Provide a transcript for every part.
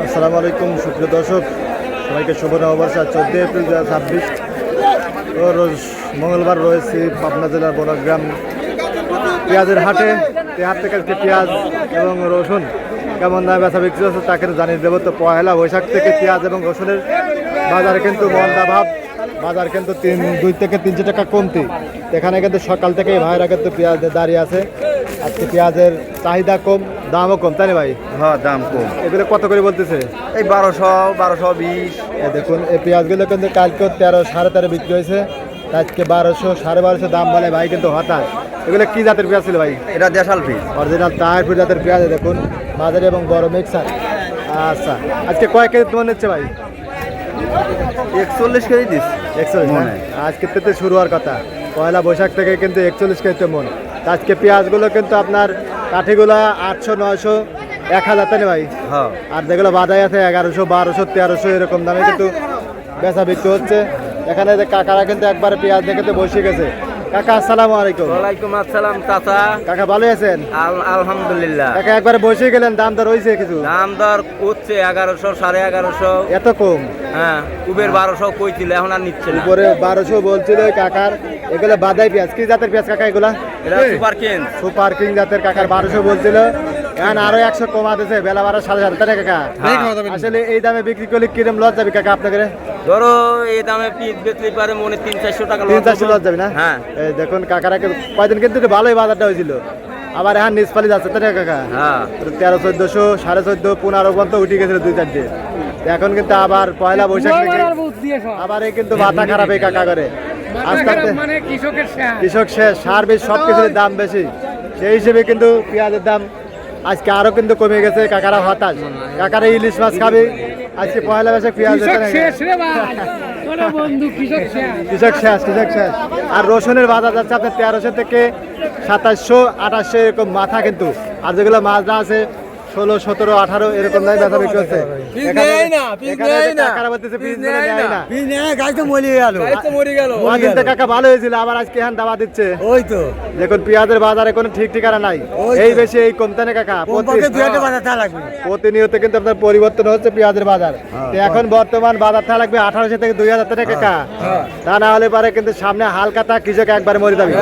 আসসালামু আলাইকুম সুপ্রিয় দর্শক, সবাইকে শুভ নববর্ষ। 14 এপ্রিল 2026 রোজ মঙ্গলবার রয়েছে পাবনা জেলার বনগ্রাম পেঁয়াজের হাটে। হাট থেকে আজকে পেঁয়াজ এবং রসুন কেমন দামে বেচা বিক্রি হচ্ছে তাকে জানিয়ে দেবো। তো পয়লা বৈশাখ থেকে পেঁয়াজ এবং রসুনের বাজারে কিন্তু মন্দা ভাব, বাজার কিন্তু 2 থেকে 300 টাকা কমতি। এখানে কিন্তু সকাল থেকে ভাইরা কিন্তু পেঁয়াজ দাঁড়িয়ে আছে। আজকে পেঁয়াজের চাহিদা কম, দামও কম, তাই না ভাই? হ্যাঁ, দাম কম। এগুলো কত করে বলতেছে? এই 1220। দেখুন এই পেঁয়াজগুলো কিন্তু কালকে 13, 13.5 বিক্রি হয়েছে, আজকে 1200, 1250 দাম বলে ভাই কিন্তু হতাশ। এগুলো কি জাতের পেঁয়াজ ছিল ভাই? এটা দেশাল পিস, অরিজিনাল তাহিরপুর জাতের পেঁয়াজ। দেখুন বাজারে এবং বড় মিক্সার। আচ্ছা, আজকে কয় কেজি তোমার নিচ্ছে ভাই? 41 কেজি দিস। 41 মনে। আজকে থেকে শুরু হওয়ার কথা, পয়লা বৈশাখ থেকে কিন্তু 41 কেজিতে মন। আজকে পেঁয়াজগুলো কিন্তু আপনার কাঠিগুলো 800, 900, 1000 তাই না ভাই? হ্যাঁ। আর যেগুলো বাজারে আছে 1100, 1200, 1300 এরকম দামে কিন্তু বেচা বিক্রি হচ্ছে। এখানে যে কাকারা কিন্তু একবারে পেঁয়াজ দেখে বসে গেছে। কাকা আসসালামু আলাইকুম। ওয়ালাইকুম আসসালাম চাচা। কাকা ভালো আছেন? আলহামদুলিল্লাহ। কাকা একবারে বসে গেলেন, দাম দর হয়েছে কিছু? দাম দর করছে 1100, 1150। এত কম? হ্যাঁ, কুবের 1200 কইছিল, এখন আর নিচ্ছে না। উপরে 1200 বলছিল ওই কাকার। এগুলো বাদাই পেঁয়াজ, কি জাতের পেঁয়াজ কাকা এগুলা? এটা সুপার কিং। সুপার কিং জাতের কাকার 1200 বলছিল। এখন আরো 100 কমা দিয়েছে, বেলা 12 7:30 তাই না কাকা? আসলে এই দামে বিক্রি করলে কিরম লস যাবে কাকা আপনাদের? ধরো এই দামে পিস বেচতে পারে মনে 300-400 টাকা 300-400 লস যাবে না? হ্যাঁ। এই দেখুন কাকারা কয়দিন কিন্তু একটু ভালোই বাজারটা হয়েছিল, আবার এখন নিষ্পালি যাচ্ছে তাই না কাকা? হ্যাঁ। 1300, 1400, 1450, 15 পর্যন্ত উঠে গেছিল 2-4 দিন। এখন কিন্তু আবার পয়লা বৈশাখ থেকে আবার এই কিন্তু মাথা খারাপ এই কাকা করে। আস্তে আস্তে কৃষক শেষ, সার বীজ সবকিছুর দাম বেশি, সেই হিসেবে কিন্তু পেঁয়াজের দাম আজকে আরো কিন্তু কমে গেছে। কাকারা হতাশ, কাকারা ইলিশ মাছ খাবে আজকে পয়লা বৈশাখ। পেঁয়াজ কৃষক শেষ। আর রসুনের বাজার যাচ্ছে আপনার 1300 থেকে 2700, 2800 এরকম মাথা কিন্তু। আর যেগুলো মাজরা আছে 16, 17, 18 এরকম দামে বেচা বিক্রি হচ্ছে। কাকা ভালো হয়েছিল, আবার আজকে এখন দাবা দিচ্ছে। ওই তো দেখুন পেঁয়াজের বাজারে কোনো ঠিক ঠিকানা নাই, এই বেশি এই কমতে না কাকা। প্রতিনিয়ত কিন্তু আপনার পরিবর্তন হচ্ছে পেঁয়াজের বাজার। এখন বর্তমান বাজার থাকা লাগবে 1800 থেকে 2000 টাকা কাকা। তা না হলে পারে কিন্তু সামনে হালকাতা কৃষক একবার মরে যাবে।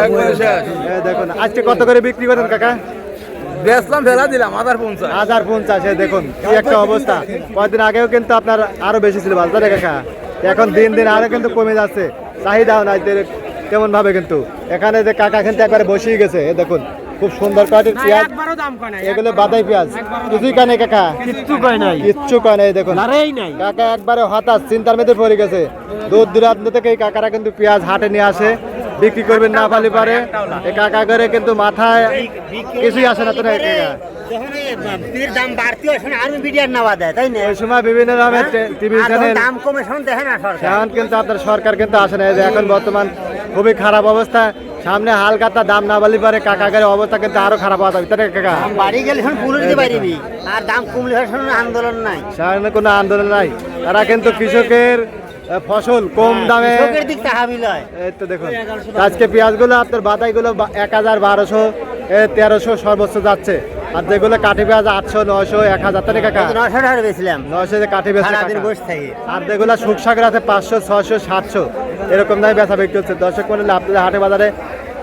দেখুন আজকে কত করে বিক্রি করেন কাকা? বেচলাম, ফেলা দিলাম 1050। দেখুন কি একটা অবস্থা। কয়েকদিন আগেও কিন্তু আপনার আরো বেশি ছিল বাজারে কাকা, এখন দিন দিন আরো কিন্তু কমে যাচ্ছে, চাহিদাও নাই তেমন ভাবে। কিন্তু এখানে যে কাকা কিন্তু একবারে বসেই গেছে। দেখুন খুব সুন্দর কোয়ালিটির পেঁয়াজ, এগুলো বাদাই পেঁয়াজ। কিছুই কানে কাকা, কিচ্ছু কয় নাই। দেখুন কাকা একবারে হতাশ, চিন্তার মধ্যে পড়ে গেছে। দূর দূরান্ত থেকে এই কাকারা কিন্তু পেঁয়াজ হাটে নিয়ে আসে, বিক্রি করবেন না পালি পারে। এই কাকা করে কিন্তু মাথায় কিছুই আসে না তো না কাকা। ওই সময় বিভিন্ন ধরনের টিভি চ্যানেল এখন কিন্তু আপনার সরকার কিন্তু আসে না। এখন বর্তমান খুবই খারাপ অবস্থা, সামনে হালকাতা দাম না বলি পারে কাকাগের অবস্থা কিন্তু আরো খারাপ হওয়া যাবে তাই কাকা? বাড়ি গেলে পুলিশ পারিবি, আর দাম কমলে আন্দোলন নাই, সামনে কোনো আন্দোলন নাই। তারা কিন্তু কৃষকের ফসল কম দামে এই তো দেখুন আজকে পেঁয়াজগুলো আপনার বাদাইগুলো 1000, 1200, 1300 সর্বোচ্চ যাচ্ছে। আর যেগুলো কাঠি পেঁয়াজ 800, 900, 1000 টাকা কাকা। 900 কাঠি বেচছে। আর যেগুলো শুকসাগর আছে 500, 600, 700 এরকম দামে বেচা বিক্রি হচ্ছে। দর্শক মন্ডলী আপনাদের হাটে বাজারে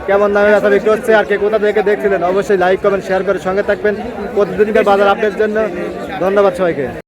কেমন দামে বেচা বিক্রি হচ্ছে আর কে কোথা থেকে দেখছিলেন অবশ্যই লাইক কমেন্ট শেয়ার করে সঙ্গে থাকবেন প্রতিদিনকার বাজার আপডেটের জন্য। ধন্যবাদ সবাইকে।